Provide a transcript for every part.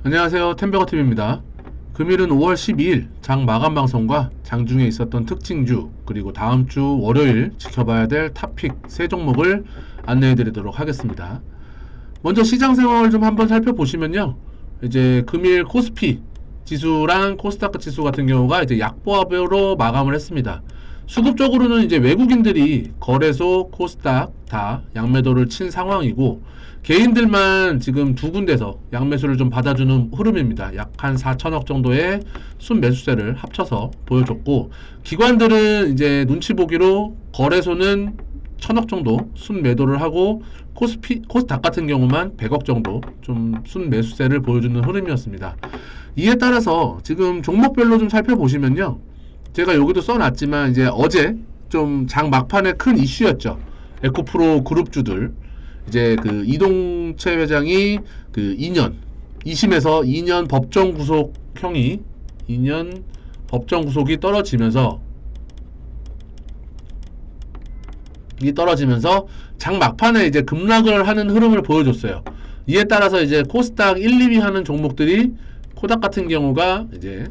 안녕하세요. 템버거TV입니다. 금일은 5월 12일 장 마감 방송과 장중에 있었던 특징주, 그리고 다음주 월요일 지켜봐야 될 탑픽 3종목을 안내해 드리도록 하겠습니다. 먼저 시장 상황을 좀 한번 살펴보시면요, 이제 금일 코스피 지수랑 코스닥 지수 같은 경우가 이제 약보합으로 마감을 했습니다. 수급적으로는 이제 외국인들이 거래소, 코스닥 다 양매도를 친 상황이고, 개인들만 지금 두 군데서 양매수를 좀 받아주는 흐름입니다. 약 한 4천억 정도의 순매수세를 합쳐서 보여줬고, 기관들은 이제 눈치 보기로 거래소는 1,000억 정도 순매도를 하고, 코스닥 같은 경우만 100억 정도 좀 순매수세를 보여주는 흐름이었습니다. 이에 따라서 지금 종목별로 좀 살펴보시면요, 제가 여기도 써놨지만 이제 어제 좀 장 막판에 큰 이슈였죠. 에코프로 그룹주들, 이제 그 이동채 회장이 그 2년 2심에서 2년 법정 구속형이 2년 법정 구속이 떨어지면서 장 막판에 이제 급락을 하는 흐름을 보여줬어요. 이에 따라서 이제 코스닥 1, 2위 하는 종목들이 코닥 같은 경우가 이제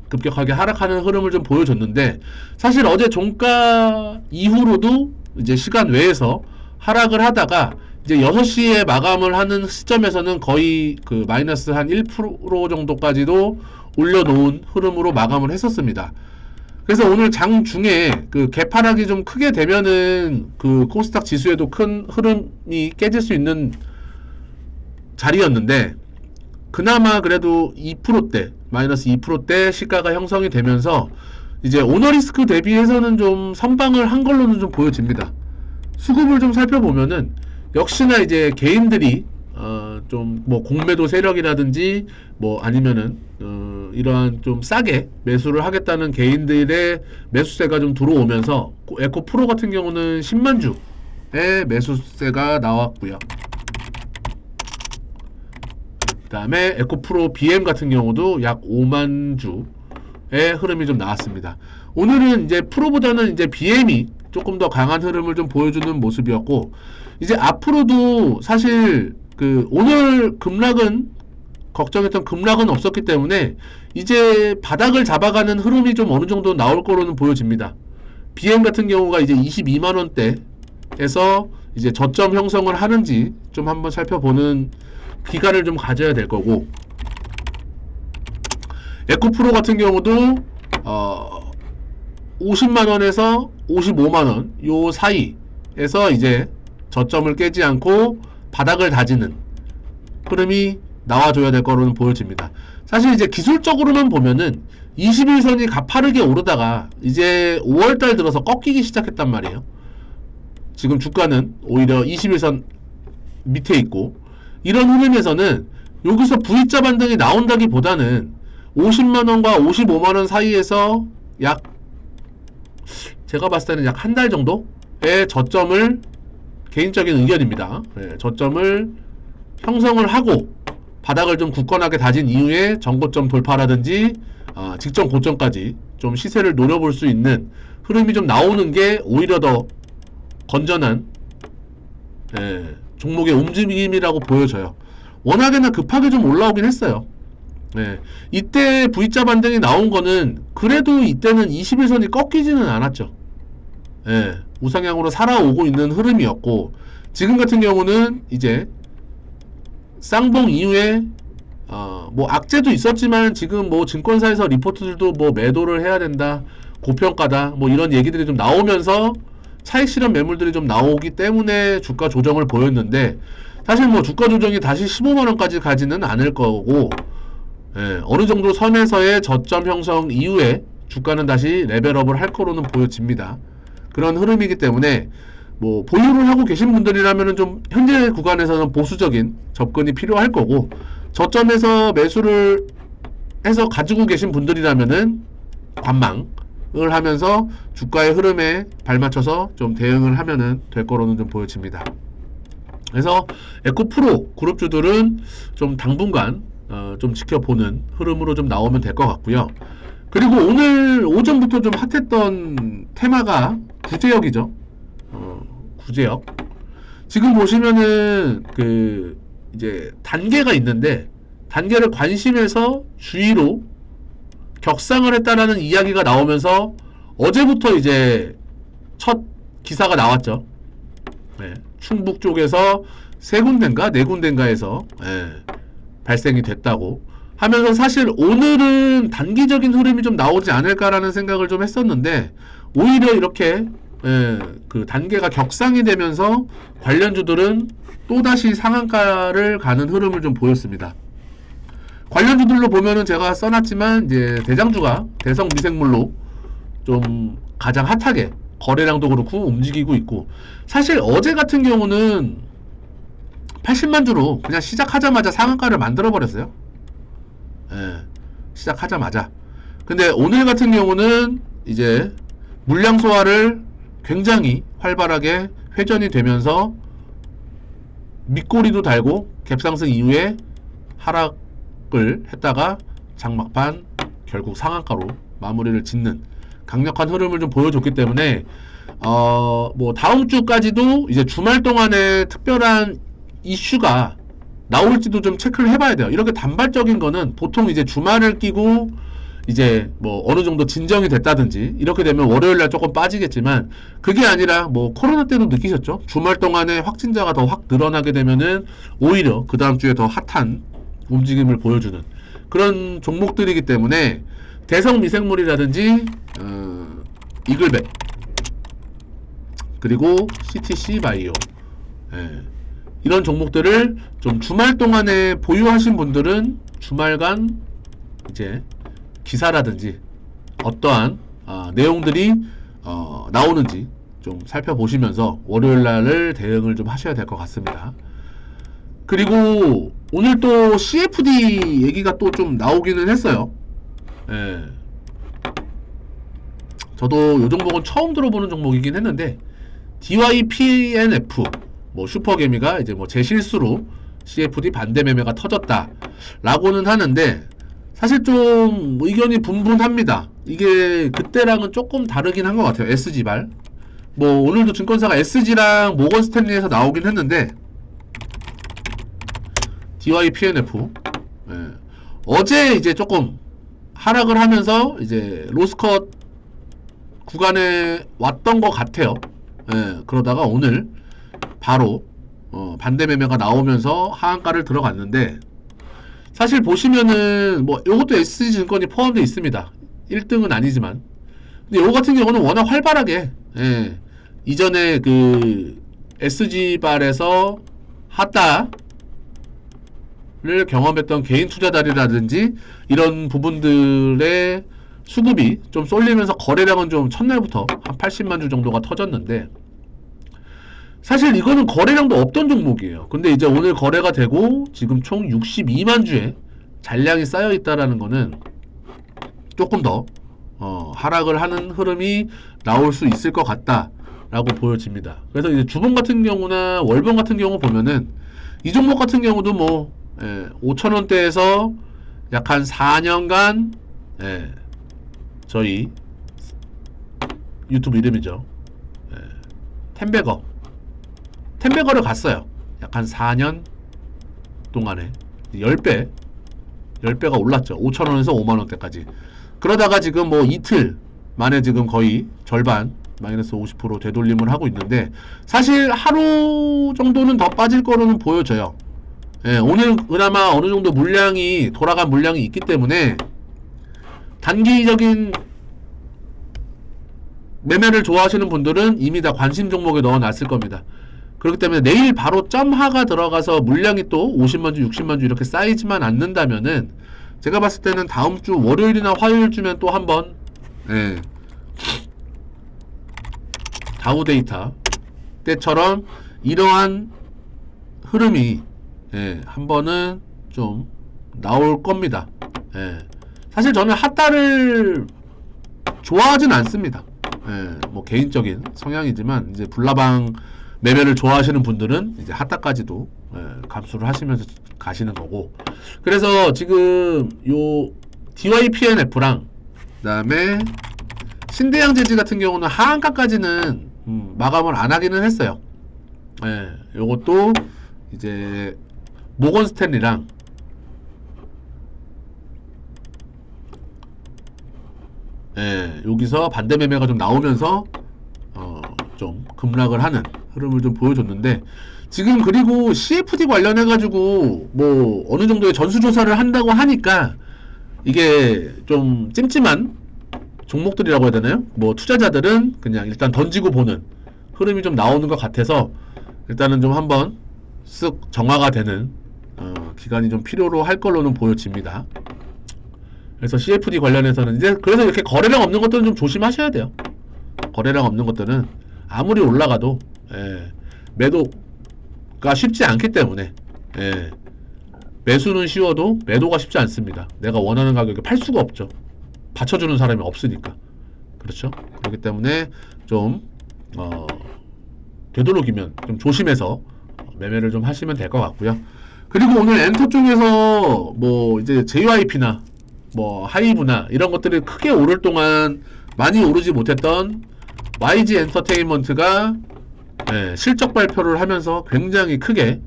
급격하게 하락하는 흐름을 좀 보여줬는데, 사실 어제 종가 이후로도 이제 시간 외에서 하락을 하다가 이제 6시에 마감을 하는 시점에서는 거의 그 마이너스 한 1% 정도까지도 올려놓은 흐름으로 마감을 했었습니다. 그래서 오늘 장 중에 그 개파락이 좀 크게 되면은 그 코스닥 지수에도 큰 흐름이 깨질 수 있는 자리였는데, 그나마 그래도 2%대, 마이너스 2%대 시가가 형성이 되면서 이제 오너리스크 대비해서는 좀 선방을 한 걸로는 좀 보여집니다. 수급을 좀 살펴보면은 역시나 이제 개인들이 좀 뭐 공매도 세력이라든지 뭐 아니면은 이러한 좀 싸게 매수를 하겠다는 개인들의 매수세가 좀 들어오면서 에코프로 같은 경우는 10만 주의 매수세가 나왔고요. 그 다음에 에코프로 BM 같은 경우도 약 5만 주의 흐름이 좀 나왔습니다. 오늘은 이제 프로보다는 이제 BM이 조금 더 강한 흐름을 좀 보여주는 모습이었고, 이제 앞으로도 사실 그 오늘 급락은 걱정했던 급락은 없었기 때문에 이제 바닥을 잡아가는 흐름이 좀 어느 정도 나올 거로는 보여집니다. BM 같은 경우가 이제 22만 원대에서 이제 저점 형성을 하는지 좀 한번 살펴보는 기간을 좀 가져야 될 거고, 에코프로 같은 경우도 50만원에서 55만원 요 사이에서 이제 저점을 깨지 않고 바닥을 다지는 흐름이 나와줘야 될 거로는 보여집니다. 사실 이제 기술적으로만 보면은 21선이 가파르게 오르다가 이제 5월달 들어서 꺾이기 시작했단 말이에요. 지금 주가는 오히려 21선 밑에 있고, 이런 흐름에서는 여기서 V자 반등이 나온다기보다는 50만원과 55만원 사이에서 약, 제가 봤을 때는 약 한 달 정도의 저점을, 개인적인 의견입니다, 저점을 형성을 하고 바닥을 좀 굳건하게 다진 이후에 전고점 돌파라든지 직전 고점까지 좀 시세를 노려볼 수 있는 흐름이 좀 나오는 게 오히려 더 건전한 종목의 움직임이라고 보여져요. 워낙에나 급하게 좀 올라오긴 했어요. 이때 V자 반등이 나온 거는 그래도 이때는 21선이 꺾이지는 않았죠. 우상향으로 살아오고 있는 흐름이었고, 지금 같은 경우는 이제 쌍봉 이후에 뭐 악재도 있었지만 지금 뭐 증권사에서 리포트들도 뭐 매도를 해야 된다, 고평가다, 뭐 이런 얘기들이 좀 나오면서 차익 실현 매물들이 좀 나오기 때문에 주가 조정을 보였는데, 사실 뭐 주가 조정이 다시 15만원까지 가지는 않을 거고, 어느 정도 선에서의 저점 형성 이후에 주가는 다시 레벨업을 할 거로는 보여집니다. 그런 흐름이기 때문에 뭐 보유를 하고 계신 분들이라면은 좀 현재 구간에서는 보수적인 접근이 필요할 거고, 저점에서 매수를 해서 가지고 계신 분들이라면은 관망을 하면서 주가의 흐름에 발맞춰서 좀 대응을 하면은 될 거로는 좀 보여집니다. 그래서 에코프로 그룹주들은 좀 당분간 좀 지켜보는 흐름으로 좀 나오면 될 것 같고요. 그리고 오늘 오전부터 좀 핫했던 테마가 구제역이죠. 구제역. 지금 보시면은 그 이제 단계가 있는데, 단계를 관심에서 주의로 격상을 했다라는 이야기가 나오면서 어제부터 이제 첫 기사가 나왔죠. 네, 충북 쪽에서 세 군데인가 네 군데인가에서 발생이 됐다고 하면서 사실 오늘은 단기적인 흐름이 좀 나오지 않을까라는 생각을 좀 했었는데 오히려 이렇게 그 단계가 격상이 되면서 관련주들은 또다시 상한가를 가는 흐름을 좀 보였습니다. 관련주들로 보면은 제가 써놨지만 이제 대장주가 대성 미생물로 좀 가장 핫하게 거래량도 그렇고 움직이고 있고, 사실 어제 같은 경우는 80만 주로 그냥 시작하자마자 상한가를 만들어 버렸어요. 시작하자마자. 근데 오늘 같은 경우는 이제 물량 소화를 굉장히 활발하게 회전이 되면서 밑꼬리도 달고 갭상승 이후에 하락을 했다가 장막판 결국 상한가로 마무리를 짓는 강력한 흐름을 좀 보여줬기 때문에 뭐 다음 주까지도 이제 주말 동안에 특별한 이슈가 나올지도 좀 체크를 해봐야 돼요. 이렇게 단발적인 거는 보통 이제 주말을 끼고 이제 뭐 어느 정도 진정이 됐다든지 이렇게 되면 월요일날 조금 빠지겠지만, 그게 아니라 뭐 코로나 때도 느끼셨죠? 주말 동안에 확진자가 더 확 늘어나게 되면은 오히려 그 다음 주에 더 핫한 움직임을 보여주는 그런 종목들이기 때문에 대성 미생물이라든지 이글벳 그리고 CTC 바이오 이런 종목들을 좀 주말 동안에 보유하신 분들은 주말간 이제 기사라든지 어떠한 내용들이 나오는지 좀 살펴보시면서 월요일날을 대응을 좀 하셔야 될 것 같습니다. 그리고 오늘 또 CFD 얘기가 또 좀 나오기는 했어요. 저도 요 종목은 처음 들어보는 종목이긴 했는데 DYPNF 뭐 슈퍼개미가 이제 뭐 제 실수로 CFD 반대 매매가 터졌다 라고는 하는데, 사실 좀 의견이 분분합니다. 이게 그때랑은 조금 다르긴 한 것 같아요. SG발 뭐 오늘도 증권사가 SG랑 모건 스탠리에서 나오긴 했는데 DYPNF 어제 이제 조금 하락을 하면서 이제 로스컷 구간에 왔던 것 같아요. 그러다가 오늘 바로 반대 매매가 나오면서 하한가를 들어갔는데, 사실 보시면은 뭐 요것도 SG증권이 포함되어 있습니다. 1등은 아니지만. 근데 요거 같은 경우는 워낙 활발하게 이전에 그 SG발에서 핫다를 경험했던 개인 투자자리라든지 이런 부분들의 수급이 좀 쏠리면서 거래량은 좀 첫날부터 한 80만 주 정도가 터졌는데, 사실 이거는 거래량도 없던 종목이에요. 근데 이제 오늘 거래가 되고 지금 총 62만 주의 잔량이 쌓여 있다라는 거는 조금 더 하락을 하는 흐름이 나올 수 있을 것 같다라고 보여집니다. 그래서 이제 주봉 같은 경우나 월봉 같은 경우 보면은 이 종목 같은 경우도 뭐 5,000원대에서 약 한 4년간 저희 유튜브 이름이죠. 텐베거를 갔어요. 약 한 4년 동안에 10배가 올랐죠. 5,000원에서 5만원대까지. 그러다가 지금 뭐 이틀 만에 지금 거의 절반 마이너스 50% 되돌림을 하고 있는데, 사실 하루 정도는 더 빠질 거로는 보여져요. 오늘 그나마 어느 정도 물량이 돌아간 물량이 있기 때문에 단기적인 매매를 좋아하시는 분들은 이미 다 관심 종목에 넣어놨을 겁니다. 그렇기 때문에 내일 바로 점하가 들어가서 물량이 또 50만주 60만주 이렇게 쌓이지만 않는다면은 제가 봤을 때는 다음 주 월요일이나 화요일쯤엔 또 한번 다우데이터 때처럼 이러한 흐름이 한 번은 좀 나올 겁니다. 사실 저는 핫다를 좋아하진 않습니다. 뭐 개인적인 성향이지만 이제 불나방 매매를 좋아하시는 분들은 이제 핫다까지도 감수를 하시면서 가시는 거고, 그래서 지금 요 DYPNF랑 그다음에 신대양재지 같은 경우는 하한가까지는 마감을 안 하기는 했어요. 요것도 이제 모건 스탠리랑 예, 여기서 반대 매매가 좀 나오면서 좀 급락을 하는 흐름을 좀 보여줬는데, 지금 그리고 CFD 관련해 가지고 뭐 어느 정도의 전수조사를 한다고 하니까 이게 좀 찜찜한 종목들이라고 해야 되나요? 뭐 투자자들은 그냥 일단 던지고 보는 흐름이 좀 나오는 것 같아서 일단은 좀 한번 쓱 정화가 되는 기간이 좀 필요로 할 걸로는 보여집니다. 그래서 CFD 관련해서는 이제 그래서 이렇게 거래량 없는 것들은 좀 조심하셔야 돼요. 거래량 없는 것들은 아무리 올라가도 매도가 쉽지 않기 때문에 매수는 쉬워도 매도가 쉽지 않습니다. 내가 원하는 가격에 팔 수가 없죠. 받쳐주는 사람이 없으니까. 그렇죠? 그렇기 때문에 좀 되도록이면 좀 조심해서 매매를 좀 하시면 될 것 같고요. 그리고 오늘 엔터 쪽에서 뭐 이제 JYP나 뭐 하이브나 이런 것들이 크게 오를 동안 많이 오르지 못했던 YG 엔터테인먼트가 실적 발표를 하면서 굉장히 크게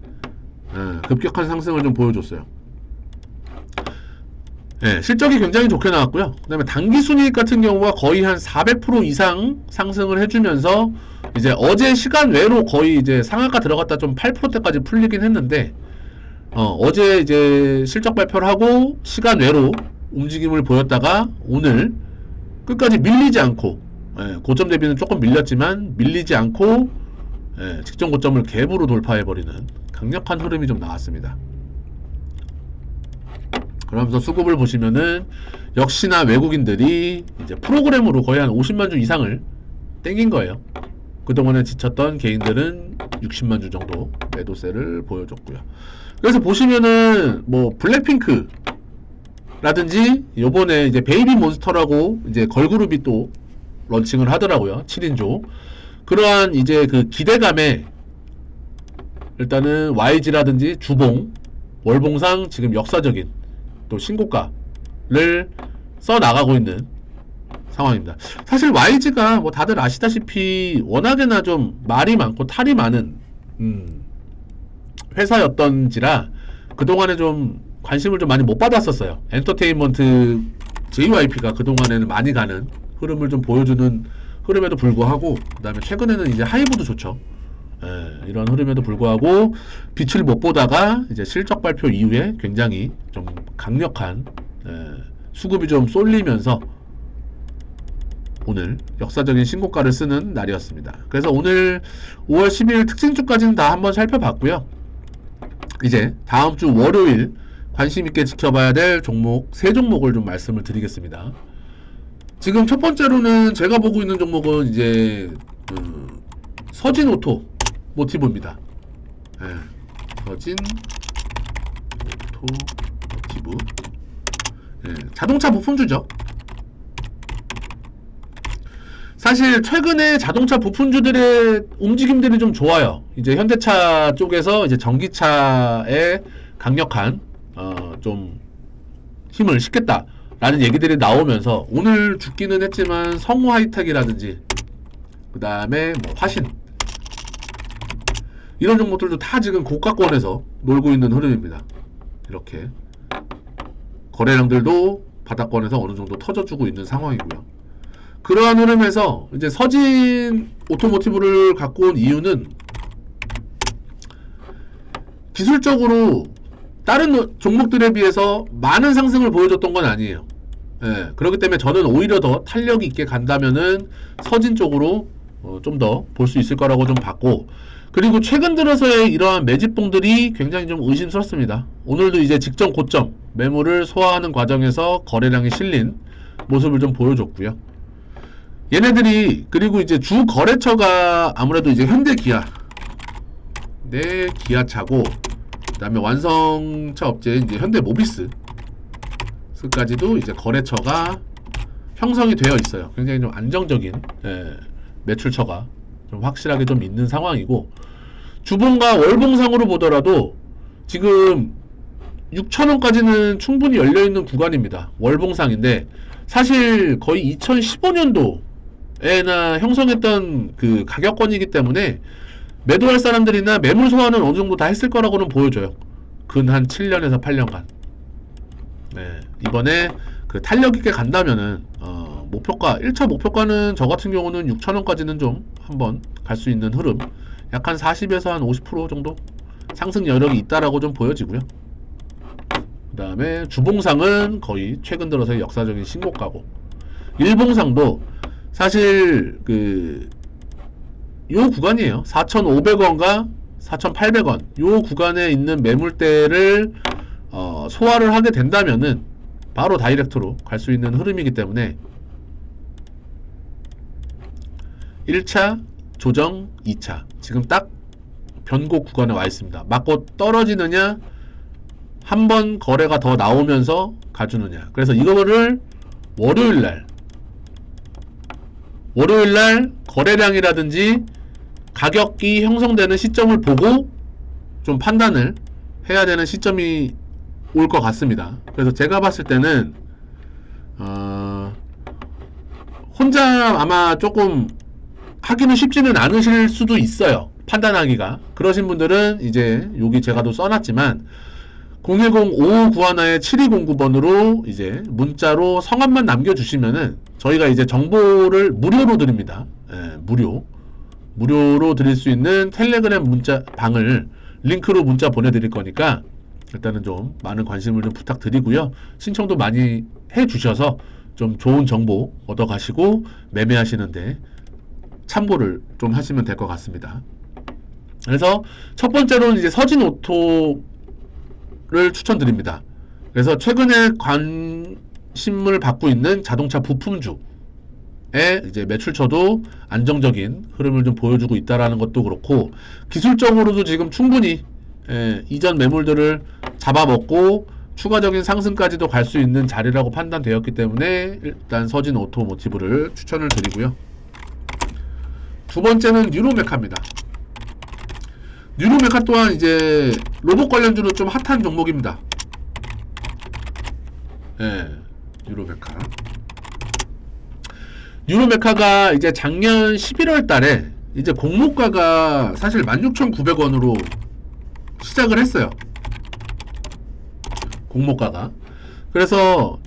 급격한 상승을 좀 보여줬어요. 실적이 굉장히 좋게 나왔고요. 그 다음에 당기순이익 같은 경우가 거의 한 400% 이상 상승을 해주면서 이제 어제 시간 외로 거의 이제 상한가 들어갔다 좀 8%대까지 풀리긴 했는데, 어제 이제 실적 발표를 하고 시간 외로 움직임을 보였다가 오늘 끝까지 밀리지 않고, 고점 대비는 조금 밀렸지만 밀리지 않고 직전 고점을 갭으로 돌파해버리는 강력한 흐름이 좀 나왔습니다. 그러면서 수급을 보시면은 역시나 외국인들이 이제 프로그램으로 거의 한 50만 주 이상을 땡긴 거예요. 그동안에 지쳤던 개인들은 60만 주 정도 매도세를 보여줬고요. 그래서 보시면은 뭐 블랙핑크 라든지 요번에 이제 베이비 몬스터라고 이제 걸그룹이 또 런칭을 하더라고요. 7인조. 그러한 이제 그 기대감에 일단은 YG라든지 주봉, 월봉상 지금 역사적인 또 신고가를 써 나가고 있는 상황입니다. 사실 YG가 뭐 다들 아시다시피 워낙에나 좀 말이 많고 탈이 많은 회사였던지라 그동안에 좀 관심을 좀 많이 못 받았었어요. 엔터테인먼트 JYP가 그동안에는 많이 가는 흐름을 좀 보여주는 흐름에도 불구하고, 그 다음에 최근에는 이제 하이브도 좋죠. 이런 흐름에도 불구하고 빛을 못 보다가 이제 실적 발표 이후에 굉장히 좀 강력한 수급이 좀 쏠리면서 오늘 역사적인 신고가를 쓰는 날이었습니다. 그래서 오늘 5월 12일 특징주까지는 다 한번 살펴봤고요. 이제 다음 주 월요일 관심 있게 지켜봐야 될 종목 세 종목을 좀 말씀을 드리겠습니다. 지금 첫 번째로는 제가 보고 있는 종목은 이제 서진 오토 모티브입니다. 서진 오토 모티브. 자동차 부품주죠. 사실 최근에 자동차 부품주들의 움직임들이 좀 좋아요. 이제 현대차 쪽에서 이제 전기차에 강력한 좀 힘을 싣겠다라는 얘기들이 나오면서 오늘 죽기는 했지만 성우 하이텍이라든지 그 다음에 뭐 화신 이런 종목들도 다 지금 고가권에서 놀고 있는 흐름입니다. 이렇게 거래량들도 바닥권에서 어느 정도 터져주고 있는 상황이고요. 그러한 흐름에서 이제 서진 오토모티브를 갖고 온 이유는 기술적으로 다른 종목들에 비해서 많은 상승을 보여줬던 건 아니에요. 그렇기 때문에 저는 오히려 더 탄력이 있게 간다면은 서진 쪽으로 좀 더 볼 수 있을 거라고 좀 봤고, 그리고 최근 들어서의 이러한 매집봉들이 굉장히 좀 의심스럽습니다. 오늘도 이제 직전 고점 매물을 소화하는 과정에서 거래량이 실린 모습을 좀 보여줬고요. 얘네들이 그리고 이제 주 거래처가 아무래도 이제 현대 기아, 네 기아차고, 그다음에 완성차 업체 이제 현대 모비스까지도 이제 거래처가 형성이 되어 있어요. 굉장히 좀 안정적인 매출처가 좀 확실하게 좀 있는 상황이고, 주봉과 월봉상으로 보더라도 지금 6,000원까지는 충분히 열려있는 구간입니다. 월봉상인데 사실 거의 2015년도에나 형성했던 그 가격권이기 때문에 매도할 사람들이나 매물 소화는 어느 정도 다 했을 거라고는 보여져요. 근 한 7년에서 8년간. 이번에 그 탄력 있게 간다면은 목표가 1차 목표가는 저 같은 경우는 6,000원까지는 좀 한번 갈 수 있는 흐름, 약 한 40에서 한 50% 정도 상승 여력이 있다라고 좀 보여지고요. 그 다음에 주봉상은 거의 최근 들어서의 역사적인 신고가고, 일봉상도 사실 요 구간이에요. 4,500원과 4,800원 요 구간에 있는 매물대를 소화를 하게 된다면은 바로 다이렉트로 갈 수 있는 흐름이기 때문에 1차 조정, 2차 지금 딱 변곡 구간에 와 있습니다. 맞고 떨어지느냐, 한 번 거래가 더 나오면서 가주느냐. 그래서 이거를 월요일날 거래량이라든지 가격이 형성되는 시점을 보고 좀 판단을 해야 되는 시점이 올 것 같습니다. 그래서 제가 봤을 때는 혼자 아마 조금 하기는 쉽지는 않으실 수도 있어요. 판단하기가. 그러신 분들은 이제 여기 제가 또 써놨지만 010-5591-7209번으로 이제 문자로 성함만 남겨주시면은 저희가 이제 정보를 무료로 드립니다. 예, 무료로 드릴 수 있는 텔레그램 문자 방을 링크로 문자 보내드릴 거니까 일단은 좀 많은 관심을 좀 부탁드리고요. 신청도 많이 해주셔서 좀 좋은 정보 얻어가시고 매매하시는데 참고를 좀 하시면 될 것 같습니다. 그래서 첫 번째로는 이제 서진오토를 추천드립니다. 그래서 최근에 관심을 받고 있는 자동차 부품주의 이제 매출처도 안정적인 흐름을 좀 보여주고 있다라는 것도 그렇고, 기술적으로도 지금 충분히 이전 매물들을 잡아먹고 추가적인 상승까지도 갈 수 있는 자리라고 판단되었기 때문에 일단 서진 오토모티브를 추천을 드리고요. 두 번째는 뉴로메카입니다. 뉴로메카 또한 이제 로봇 관련주로 좀 핫한 종목입니다. 뉴로메카가 이제 작년 11월 달에 이제 공모가가 사실 16,900원으로 시작을 했어요. 공모가가. 그래서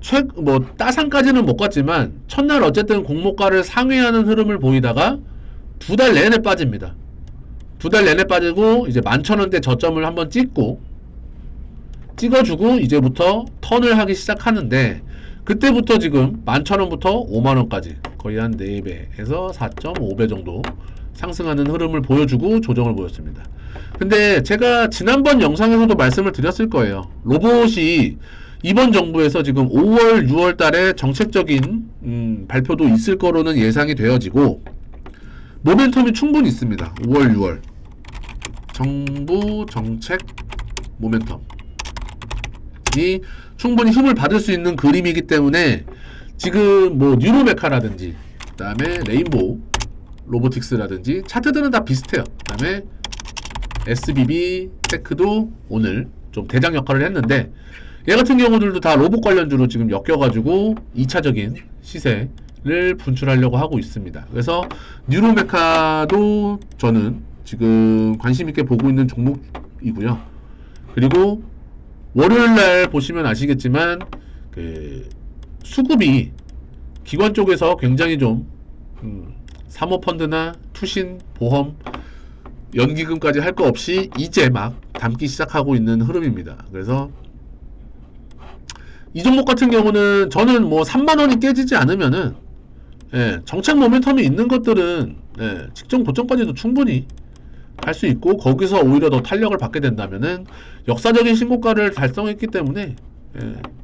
따상까지는 못 갔지만 첫날 어쨌든 공모가를 상회하는 흐름을 보이다가 두 달 내내 빠집니다. 두 달 내내 빠지고 이제 11,000원대 저점을 한번 찍어주고 이제부터 턴을 하기 시작하는데, 그때부터 지금 11,000원부터 50,000원까지 거의 한 4배에서 4.5배 정도 상승하는 흐름을 보여주고 조정을 보였습니다. 근데 제가 지난번 영상에서도 말씀을 드렸을 거예요. 로봇이 이번 정부에서 지금 5월, 6월 달에 정책적인 발표도 있을 거로는 예상이 되어지고 모멘텀이 충분히 있습니다. 5월, 6월 정부 정책 모멘텀이 충분히 힘을 받을 수 있는 그림이기 때문에 지금 뭐 뉴로메카라든지 그 다음에 레인보우 로보틱스라든지 차트들은 다 비슷해요. 그 다음에 SBB 테크도 오늘 좀 대장 역할을 했는데, 얘 같은 경우들도 다 로봇 관련주로 지금 엮여가지고 2차적인 시세를 분출하려고 하고 있습니다. 그래서 뉴로메카도 저는 지금 관심있게 보고 있는 종목이고요. 그리고 월요일날 보시면 아시겠지만 수급이 기관 쪽에서 굉장히 좀 사모펀드나 투신, 보험, 연기금까지 할 거 없이 이제 막 담기 시작하고 있는 흐름입니다. 그래서 이 종목 같은 경우는 저는 뭐 3만원이 깨지지 않으면은 정책 모멘텀이 있는 것들은 직전 고점까지도 충분히 할 수 있고, 거기서 오히려 더 탄력을 받게 된다면은 역사적인 신고가를 달성했기 때문에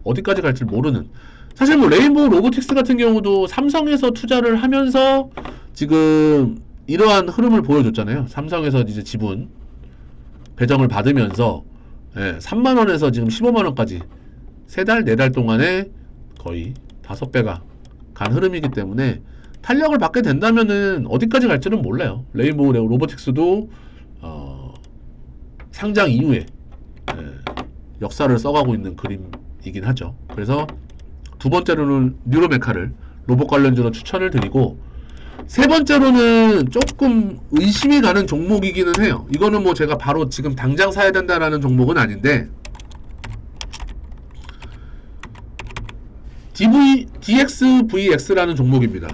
어디까지 갈지 모르는, 사실 뭐 레인보우 로보틱스 같은 경우도 삼성에서 투자를 하면서 지금 이러한 흐름을 보여줬잖아요. 삼성에서 이제 지분 배정을 받으면서 3만원에서 지금 15만원까지 3달, 4달 동안에 거의 5배가 간 흐름이기 때문에 탄력을 받게 된다면은 어디까지 갈지는 몰라요. 레인보우 로보틱스도 상장 이후에 역사를 써가고 있는 그림이긴 하죠. 그래서 두 번째로는 뉴로메카를 로봇 관련주로 추천을 드리고, 세 번째로는 조금 의심이 가는 종목이기는 해요. 이거는 뭐 제가 바로 지금 당장 사야 된다라는 종목은 아닌데, DXVX라는 종목입니다.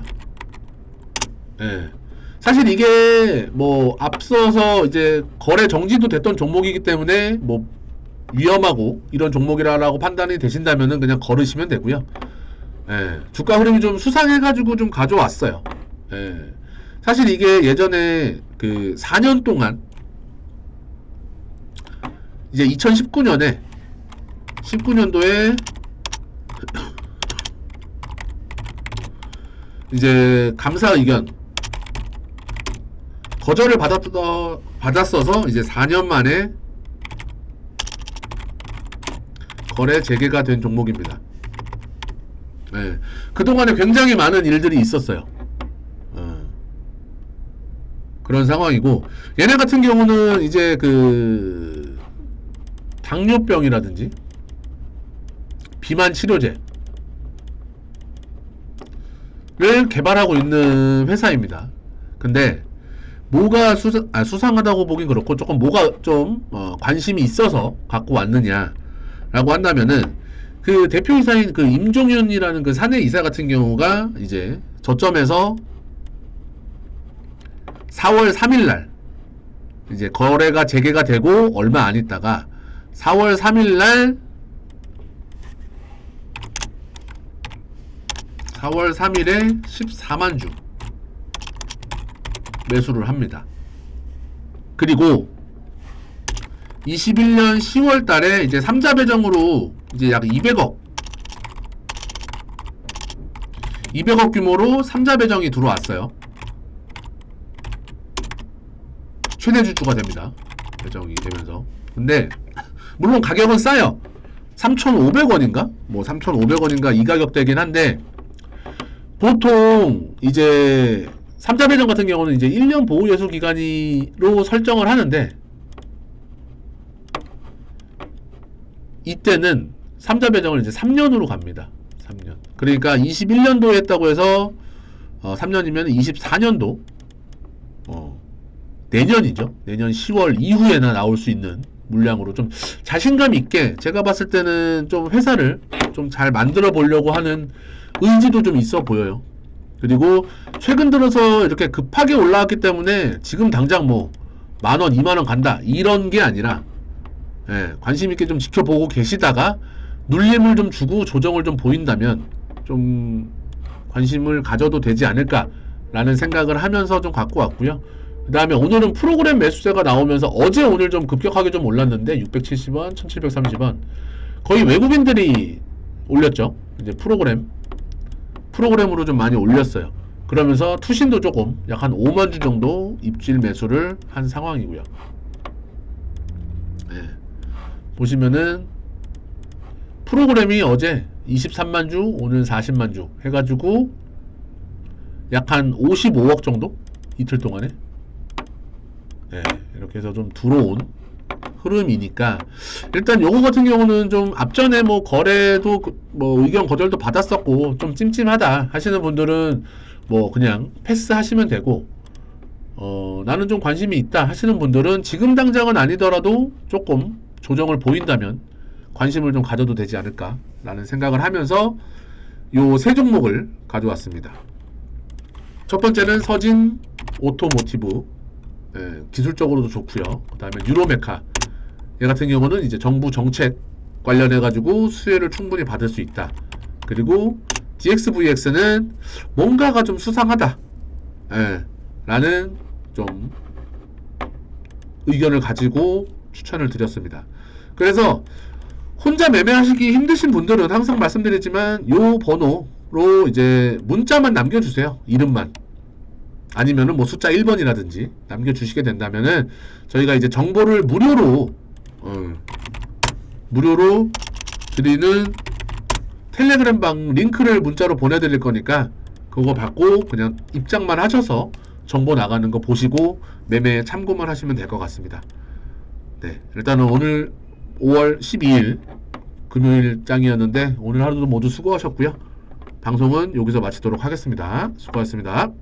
예. 사실 이게 뭐 앞서서 이제 거래 정지도 됐던 종목이기 때문에 뭐 위험하고 이런 종목이라고 판단이 되신다면은 그냥 걸으시면 되고요. 예. 주가 흐름이 좀 수상해가지고 좀 가져왔어요. 예. 사실 이게 예전에 그 4년 동안 이제 2019년에 19년도에 이제 감사 의견 거절을 받았어서 이제 4년 만에 거래 재개가 된 종목입니다. 네. 그동안에 굉장히 많은 일들이 있었어요. 그런 상황이고, 얘네 같은 경우는 이제 그 당뇨병이라든지 비만 치료제를 개발하고 있는 회사입니다. 근데 뭐가 수상하다고 보긴 그렇고 조금 뭐가 좀 관심이 있어서 갖고 왔느냐라고 한다면은 그 대표이사인 그 임종윤이라는 그 사내 이사 같은 경우가 이제 저점에서 4월 3일날 이제 거래가 재개가 되고 얼마 안 있다가 4월 3일날 4월 3일에 14만주 매수를 합니다. 그리고 21년 10월 달에 이제 3자 배정으로 이제 약 200억 규모로 3자 배정이 들어왔어요. 최대 주주가 됩니다. 배정이 되면서. 근데 물론 가격은 싸요. 3,500원인가? 뭐 3,500원인가 이 가격대긴 한데 보통 이제 3자 배정 같은 경우는 이제 1년 보호 예수 기간으로 설정을 하는데 이때는 3자 배정을 이제 3년으로 갑니다. 3년. 그러니까 21년도에 했다고 해서 3년이면 24년도 내년이죠. 내년 10월 이후에나 나올 수 있는 물량으로 좀 자신감 있게 제가 봤을 때는 좀 회사를 좀 잘 만들어 보려고 하는 의지도 좀 있어 보여요. 그리고 최근 들어서 이렇게 급하게 올라왔기 때문에 지금 당장 뭐 10,000원, 20,000원 간다 이런 게 아니라 관심 있게 좀 지켜보고 계시다가 눌림을 좀 주고 조정을 좀 보인다면 좀 관심을 가져도 되지 않을까라는 생각을 하면서 좀 갖고 왔고요. 그 다음에 오늘은 프로그램 매수세가 나오면서 어제 오늘 좀 급격하게 좀 올랐는데 670원, 1730원 거의 외국인들이 올렸죠. 이제 프로그램으로 좀 많이 올렸어요. 그러면서 투신도 조금 약 한 5만 주 정도 입질 매수를 한 상황이고요. 보시면은 프로그램이 어제 23만 주, 오늘 40만 주 해가지고 약 한 55억 정도 이틀 동안에 이렇게 해서 좀 들어온 흐름이니까 일단 요거 같은 경우는 좀 앞전에 뭐 거래도 뭐 의견 거절도 받았었고 좀 찜찜하다 하시는 분들은 뭐 그냥 패스 하시면 되고 나는 좀 관심이 있다 하시는 분들은 지금 당장은 아니더라도 조금 조정을 보인다면 관심을 좀 가져도 되지 않을까 라는 생각을 하면서 요 세 종목을 가져왔습니다. 첫 번째는 서진 오토모티브, 기술적으로도 좋고요. 그 다음에 유로메카, 얘 같은 경우는 이제 정부 정책 관련해 가지고 수혜를 충분히 받을 수 있다. 그리고 DXVX는 뭔가가 좀 수상하다 라는 좀 의견을 가지고 추천을 드렸습니다. 그래서 혼자 매매하시기 힘드신 분들은 항상 말씀드리지만 요 번호로 이제 문자만 남겨주세요. 이름만. 아니면은 뭐 숫자 1번이라든지 남겨주시게 된다면은 저희가 이제 정보를 무료로 드리는 텔레그램 방 링크를 문자로 보내드릴 거니까 그거 받고 그냥 입장만 하셔서 정보 나가는 거 보시고 매매에 참고만 하시면 될 것 같습니다. 네, 일단은 오늘 5월 12일 금요일장이었는데 오늘 하루도 모두 수고하셨고요. 방송은 여기서 마치도록 하겠습니다. 수고하셨습니다.